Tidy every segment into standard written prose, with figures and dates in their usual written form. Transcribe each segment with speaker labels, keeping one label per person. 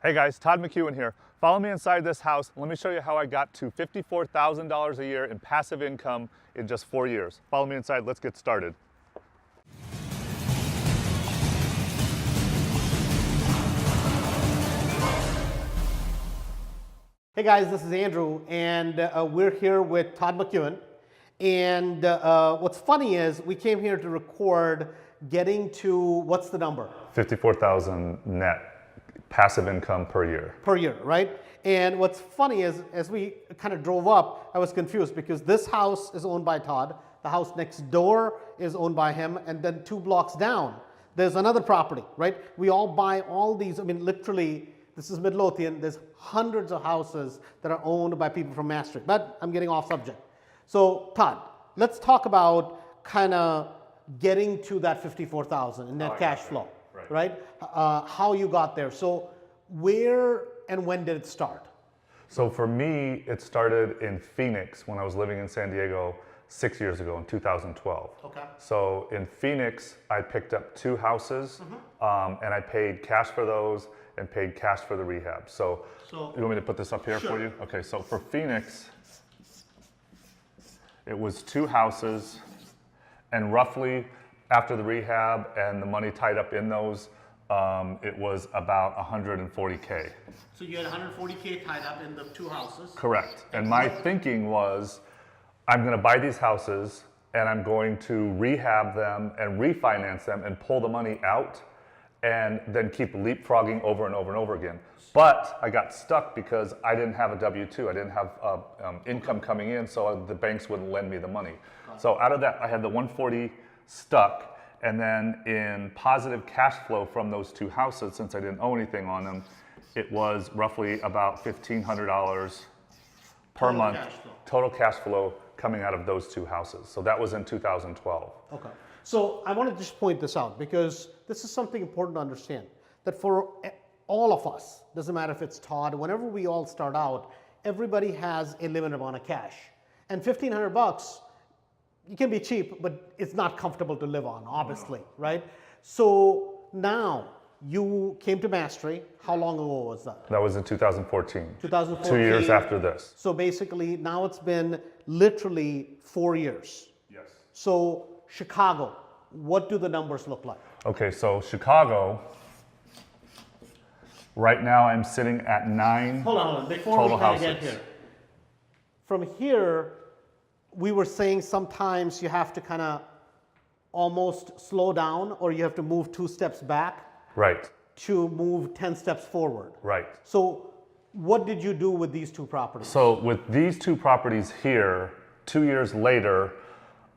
Speaker 1: Hey guys, Todd McEwan here. Follow me inside this house. Let me show you how I got to $54,000 a year in passive income in just 4 years. Follow me inside, let's get started.
Speaker 2: Hey guys, this is Andrew, and we're here with Todd McEwan. And what's funny is we came here to record getting to, what's the number?
Speaker 1: 54,000 net passive income per year.
Speaker 2: Per year, right? And what's funny is, as we kind of drove up, I was confused because this house is owned by Todd, the house next door is owned by him, and then 2 blocks down, there's another property, right? We all buy all these, I mean, literally, this is Midlothian, there's hundreds of houses that are owned by people from Maastricht, but I'm getting off subject. So Todd, let's talk about kind of getting to that 54,000 in net cash flow, right? How you got there. So where and when did it start?
Speaker 1: So for me, it started in Phoenix when I was living in San Diego 6 years ago in 2012.
Speaker 2: Okay.
Speaker 1: So in Phoenix, I picked up 2 houses and I paid cash for those and paid cash for the rehab. So you want me to put this up here for you? Okay, so for Phoenix, it was 2 houses, and roughly after the rehab and the money tied up in those, it was about 140K.
Speaker 2: So you had 140K tied up in the 2 houses?
Speaker 1: Correct. And my thinking was, I'm going to buy these houses and I'm going to rehab them and refinance them and pull the money out and then keep leapfrogging over and over and over again. But I got stuck because I didn't have a W-2. I didn't have income coming in, so the banks wouldn't lend me the money. So out of that, I had the 140 stuck, and then in positive cash flow from those 2 houses, since I didn't owe anything on them, it was roughly about $1,500 per month total cash flow coming out of those 2 houses. So that was in 2012.
Speaker 2: Okay. So I want to just point this out because this is something important to understand, that for all of us, doesn't matter if it's Todd, whenever we all start out, everybody has a limited amount of cash. And $1,500, it can be cheap, but it's not comfortable to live on, obviously, right? So now you came to Maastricht. How long ago was that?
Speaker 1: That was in 2014.
Speaker 2: 2014.
Speaker 1: 2 years after this.
Speaker 2: So basically now it's been literally 4 years.
Speaker 1: Yes.
Speaker 2: So Chicago, what do the numbers look like?
Speaker 1: Okay, so Chicago, right now I'm sitting at 9
Speaker 2: hold on. Before
Speaker 1: total
Speaker 2: we
Speaker 1: houses.
Speaker 2: get here. From here, we were saying sometimes you have to kind of almost slow down or you have to move 2 steps back.
Speaker 1: Right.
Speaker 2: To move 10 steps forward.
Speaker 1: Right.
Speaker 2: So what did you do with these 2 properties?
Speaker 1: So with these 2 properties here, 2 years later,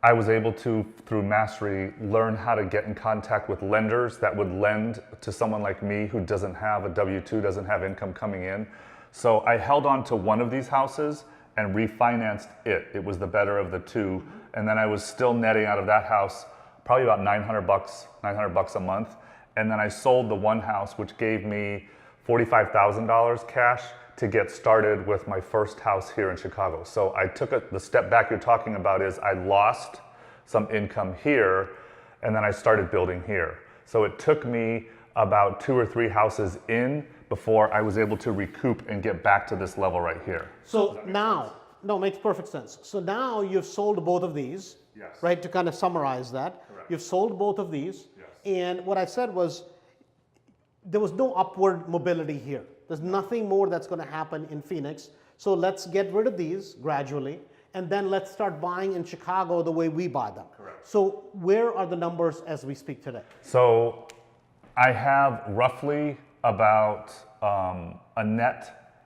Speaker 1: I was able to, through mastery, learn how to get in contact with lenders that would lend to someone like me who doesn't have a W-2, doesn't have income coming in. So I held on to one of these houses and refinanced it. It was the better of the 2. And then I was still netting out of that house probably about $900 a month. And then I sold the one house, which gave me $45,000 cash to get started with my first house here in Chicago. So I took the step back you're talking about is I lost some income here, and then I started building here. So it took me about 2 or 3 houses in before I was able to recoup and get back to this level right here.
Speaker 2: So now, no, it makes perfect sense. So now you've sold both of these, right, to kind of summarize that. Correct. You've sold both of these, and what I said was there was no upward mobility here. There's nothing more that's going to happen in Phoenix. So let's get rid of these gradually, and then let's start buying in Chicago the way we buy them. Correct. So where are the numbers as we speak today?
Speaker 1: So I have roughly about a net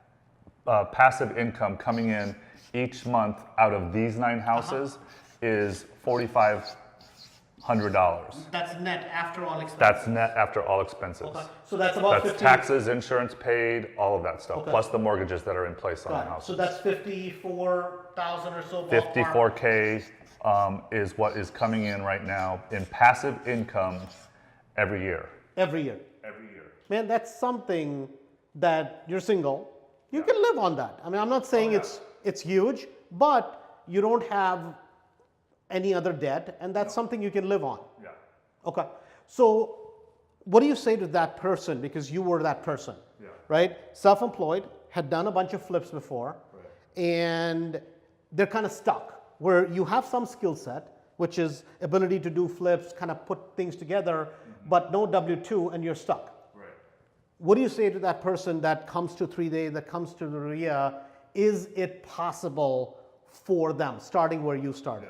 Speaker 1: passive income coming in each month out of these 9 houses is $4,500.
Speaker 2: That's net after all expenses?
Speaker 1: That's net after all expenses.
Speaker 2: Okay. So that's about
Speaker 1: That's taxes, insurance paid, all of that stuff, plus the mortgages that are in place on the house.
Speaker 2: So that's 54,000 or so.
Speaker 1: 54K is what is coming in right now in passive income every year.
Speaker 2: Every year.
Speaker 1: Every year.
Speaker 2: Man, that's something that you're single. You can live on that. I mean, I'm not saying it's huge, but you don't have any other debt, and that's something you can live on.
Speaker 1: Yeah.
Speaker 2: Okay. So What do you say to that person, because you were that person,
Speaker 1: Yeah.
Speaker 2: right? Self-employed, had done a bunch of flips before,
Speaker 1: Right.
Speaker 2: and they're kind of stuck, where you have some skill set, which is ability to do flips, kind of put things together, but no W-2, and you're stuck.
Speaker 1: Right.
Speaker 2: What do you say to that person that comes to 3-day, that comes to the RIA? Is it possible for them, starting where you started?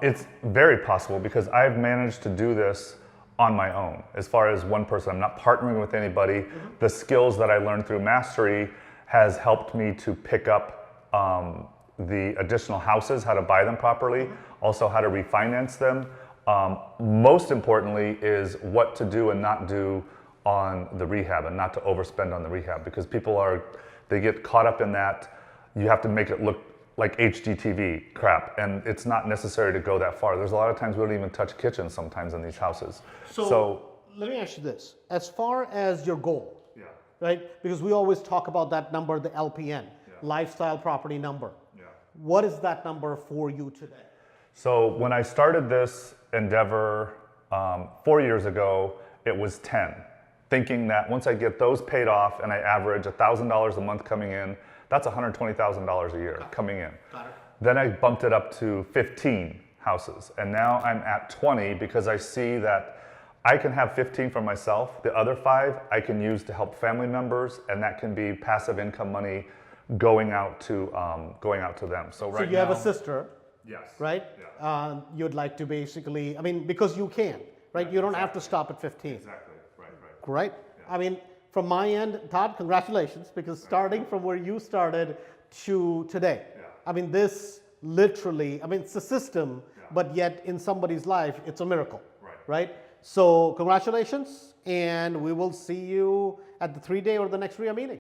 Speaker 1: It's very possible because I've managed to do this on my own. As far as one person, I'm not partnering with anybody. The skills that I learned through Mastery has helped me to pick up the additional houses, how to buy them properly, also how to refinance them. Most importantly is what to do and not do on the rehab, and not to overspend on the rehab, because they get caught up in that. You have to make it look like HGTV crap, and it's not necessary to go that far. There's a lot of times we don't even touch kitchens sometimes in these houses.
Speaker 2: So let me ask you this. As far as your goal,
Speaker 1: Yeah.
Speaker 2: right? Because we always talk about that number, the LPN, lifestyle property number.
Speaker 1: Yeah.
Speaker 2: What is that number for you today?
Speaker 1: So when I started this endeavor 4 years ago, it was 10. Thinking that once I get those paid off and I average $1,000 a month coming in, that's $120,000 a year coming in.
Speaker 2: Got it.
Speaker 1: Then I bumped it up to 15 houses, and now I'm at 20 because I see that I can have 15 for myself. The other 5 I can use to help family members, and that can be passive income money going out to them. So right
Speaker 2: So you have
Speaker 1: now-
Speaker 2: a sister,
Speaker 1: Yes.
Speaker 2: right?
Speaker 1: Yeah.
Speaker 2: You'd like to basically, I mean, because you can, right? You don't have to stop at 15.
Speaker 1: Exactly. Right.
Speaker 2: Great. I mean, from my end, Todd, congratulations, because starting from where you started to today, I mean, this literally, I mean, it's a system, but yet in somebody's life, it's a miracle, right? So congratulations, and we will see you at the 3-day or the next RIA meeting.